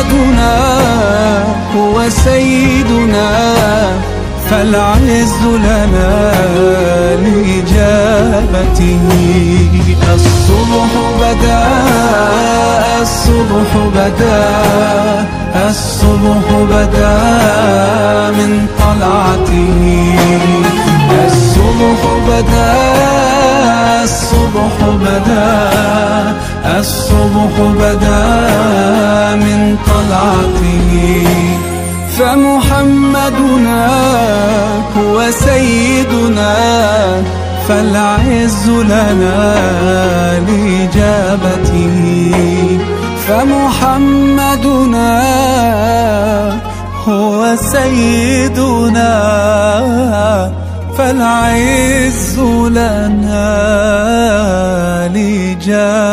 فمحمدنا هو سيدنا فالعز لنا لإجابته. الصبح بدا الصبح بدا الصبح بدا من طلعته. الصبح بدا الصبح بدا الصبح بدا من طلعته. فمحمدنا هو سيدنا فالعز لنا لإجابته. فمحمدنا هو سيدنا فالعز لنا لإجابته.